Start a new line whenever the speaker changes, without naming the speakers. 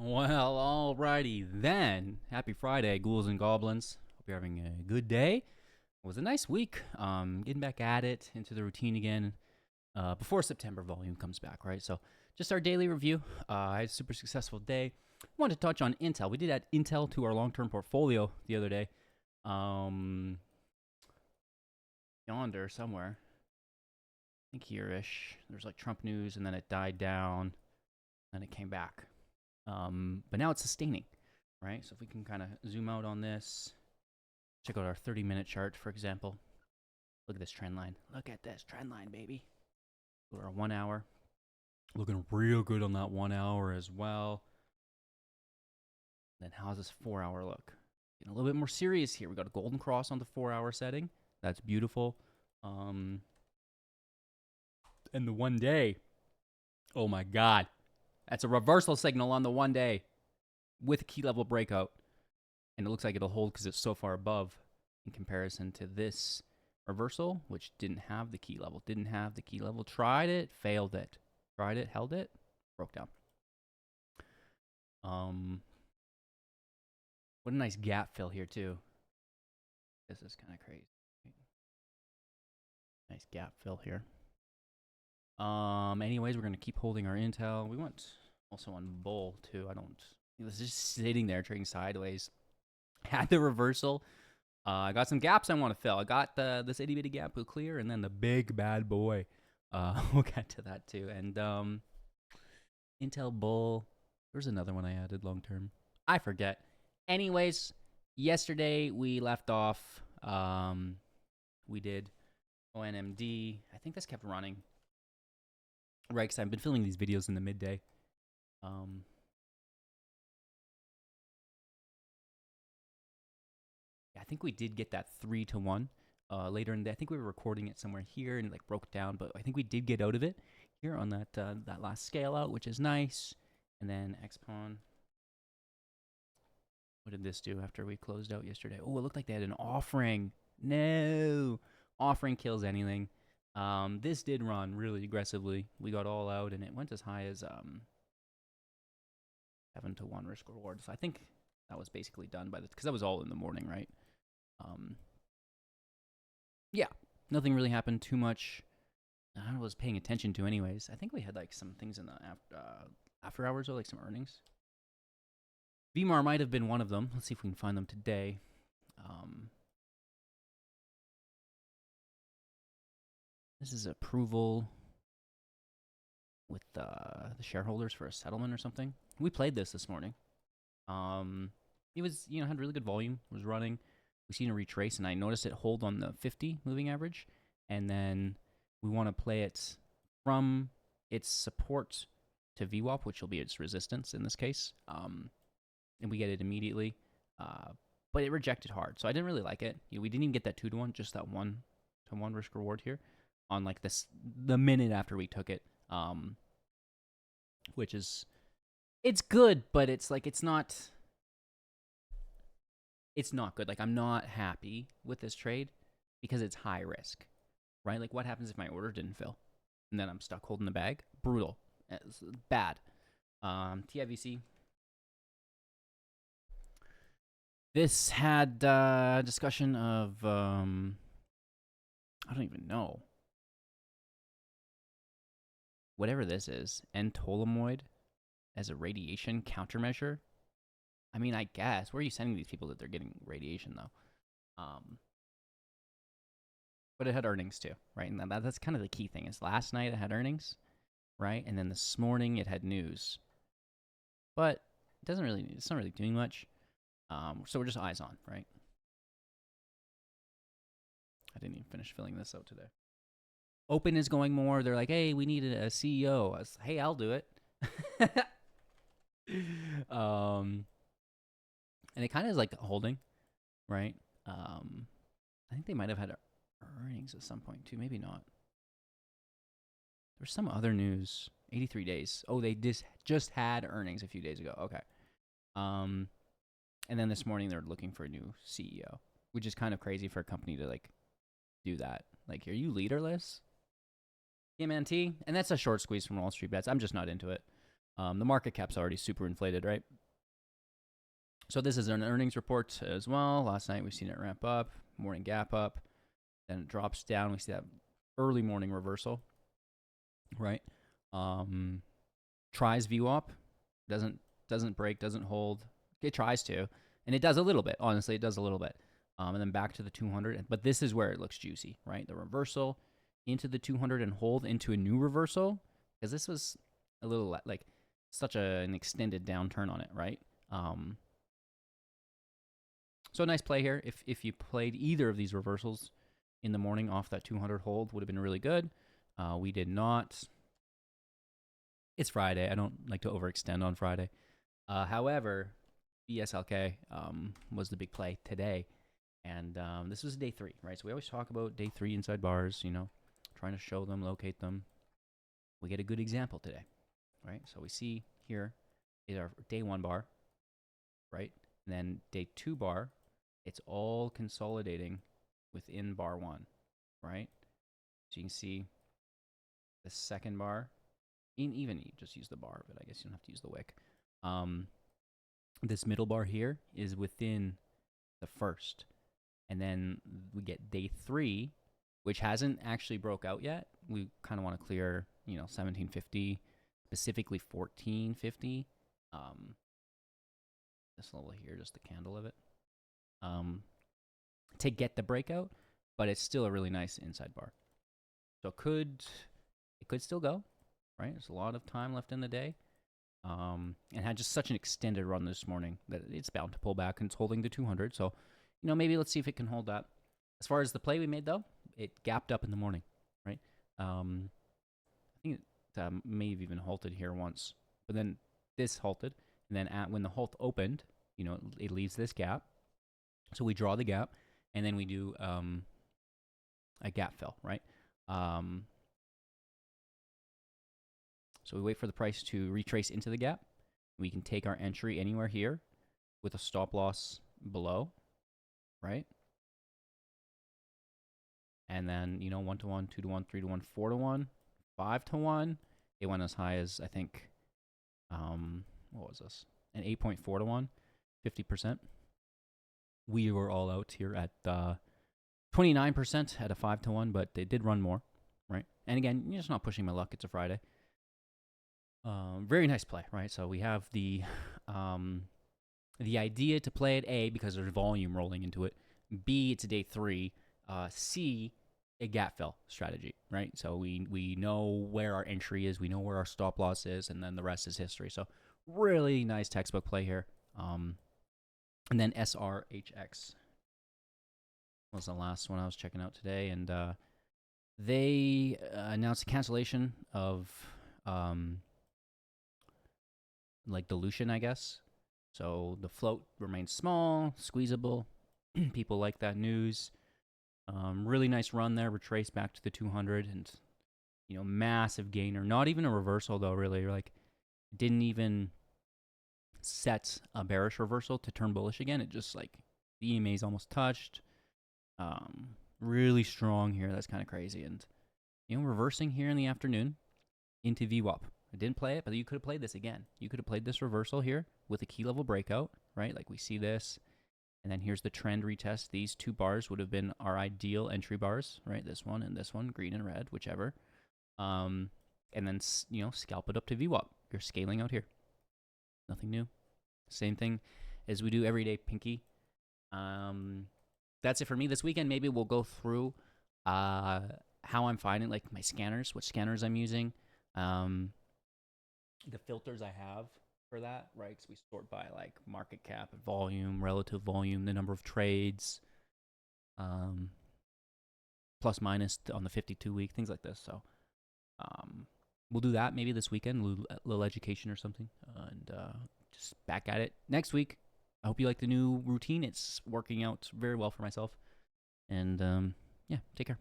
Well, alrighty then. Happy Friday, ghouls and goblins. Hope you're having a good day. It was a nice week. Getting back at it, into the routine again. Before September volume comes back, right? So, just our daily review. I had a super successful day. Wanted to touch on Intel. We did add Intel to our long-term portfolio the other day. Yonder somewhere. I think here-ish. There's like Trump news, and then it died down. Then it came back. But now it's sustaining, right? So if we can kind of zoom out on this, check out our 30-minute chart, for example. Look at this trend line. Look at this trend line, baby. Go to our 1 hour. Looking real good on that 1 hour as well. Then how's this 4 hour look? Getting a little bit more serious here. We got a golden cross on the 4 hour setting. That's beautiful. And the 1 day. Oh my God. That's a reversal signal on the 1 day with a key level breakout. And it looks like it'll hold because it's so far above in comparison to this reversal, which didn't have the key level. Tried it, failed it. Tried it, held it, broke down. What a nice gap fill here too. This is kind of crazy. Nice gap fill here. Anyways, we're gonna keep holding our Intel. We went also on bull too. It was just sitting there trading sideways. Had the reversal. I got some gaps I want to fill. I got this itty bitty gap will clear, and then the big bad boy. We'll get to that too. And Intel bull. There's another one I added long term. I forget. Anyways, yesterday we left off. We did ONMD. I think this kept running. Right, because I've been filming these videos in the midday. Yeah, I think we did get that 3-to-1 later in the day. I think we were recording it somewhere here and it like broke down, but I think we did get out of it here on that that last scale out, which is nice. And then Xpon. What did this do after we closed out yesterday? Oh, it looked like they had an offering. No, offering kills anything. This did run really aggressively. We got all out, and it went as high as 7-to-1 risk reward. So I think that was basically done by because that was all in the morning, right? Yeah, nothing really happened too much. I was paying attention to anyways. I think we had like some things in the after hours or like some earnings. VMAR might have been one of them. Let's see if we can find them today. This is approval with the shareholders for a settlement or something. We played this morning. It was, had really good volume. It was running. We seen a retrace, and I noticed it hold on the 50 moving average. And then we want to play it from its support to VWAP, which will be its resistance in this case. And we get it immediately. But it rejected hard, so I didn't really like it. We didn't even get that 2-to-1, just that 1-to-1 risk reward here on like the minute after we took it. Which is, it's good, but it's like it's not good. Like I'm not happy with this trade because it's high risk, right? Like what happens if my order didn't fill and then I'm stuck holding the bag? Brutal. It's bad. TIVC. This had discussion of I don't even know. Whatever this is, entomoid as a radiation countermeasure. I mean, I guess. Where are you sending these people that they're getting radiation, though? But it had earnings, too, right? And that's kind of the key thing is last night it had earnings, right? And then this morning it had news. But it's not really doing much. So we're just eyes on, right? I didn't even finish filling this out today. Open is going more. They're like, hey, we need a CEO. I was, hey, I'll do it. And it kind of is like holding, right? I think they might have had earnings at some point too. Maybe not. There's some other news. 83 days. Oh, they just had earnings a few days ago. Okay. And then this morning they're looking for a new CEO, which is kind of crazy for a company to like do that. Like, are you leaderless? PMNT, and that's a short squeeze from Wall Street bets. I'm just not into it. The market cap's already super inflated, right? So this is an earnings report as well. Last night we've seen it ramp up, morning gap up, then it drops down. We see that early morning reversal, right? Tries VWAP, doesn't break, doesn't hold. It tries to, and it does a little bit. Honestly, it does a little bit. And then back to the 200. But this is where it looks juicy, right? The reversal into the 200 and hold into a new reversal, because this was a little like such an extended downturn on it, right? So a nice play here. If you played either of these reversals in the morning off that 200 hold, would have been really good. We did not. It's Friday. I don't like to overextend on Friday. However, BSLK was the big play today. And this was day 3, right? So we always talk about day 3 inside bars, you know, trying to show them, locate them. We get a good example today, right? So we see here is our day 1 bar, right? And then day 2 bar, it's all consolidating within bar 1, right? So you can see the second bar, even you just use the bar, but I guess you don't have to use the wick. This middle bar here is within the first. And then we get day 3, which hasn't actually broke out yet. We kind of want to clear, you know, 1750, specifically 1450. This level here, just the candle of it, to get the breakout, but it's still a really nice inside bar. So it could still go, right? There's a lot of time left in the day. And had just such an extended run this morning that it's bound to pull back, and it's holding the 200. So, you know, maybe let's see if it can hold that. As far as the play we made, though, it gapped up in the morning, right? I think it may have even halted here once, but then this halted, and then when the halt opened, you know, it leaves this gap. So we draw the gap, and then we do a gap fill, right? So we wait for the price to retrace into the gap. We can take our entry anywhere here with a stop loss below, right? And then, you know, 1 to 1, 2 to 1, 3 to 1, 4 to 1, 5 to 1. It went as high as, I think, what was this? An 8.4 to 1, 50%. We were all out here at 29% at a 5 to 1, but they did run more, right? And again, you're just not pushing my luck. It's a Friday. Very nice play, right? So we have the idea to play at A because there's volume rolling into it. B, it's a day 3. C, a gap fill strategy, right? So we know where our entry is, we know where our stop loss is, and then the rest is history. So really nice textbook play here. And then SRXH was the last one I was checking out today, and they announced a cancellation of like dilution, I guess. So the float remains small, squeezable. People like that news. Really nice run there, retrace back to the 200, and, you know, massive gainer. Not even a reversal though, really. Like, didn't even set a bearish reversal to turn bullish again. It just, like, the EMA's almost touched. Really strong here. That's kind of crazy. And, you know, reversing here in the afternoon into VWAP. I didn't play it, but you could have played this again. You could have played this reversal here with a key level breakout, right? Like we see this. And then here's the trend retest. These 2 bars would have been our ideal entry bars, right? This one and this one, green and red, whichever. And then, you know, scalp it up to VWAP. You're scaling out here. Nothing new. Same thing as we do every day, Pinky. That's it for me this weekend. Maybe we'll go through how I'm finding, like, my scanners, what scanners I'm using. The filters I have for that, right? Because we sort by, like, market cap, volume, relative volume, the number of trades, plus minus on the 52-week, things like this. So we'll do that maybe this weekend, a little education or something, and just back at it next week. I hope you like the new routine. It's working out very well for myself. And yeah, take care.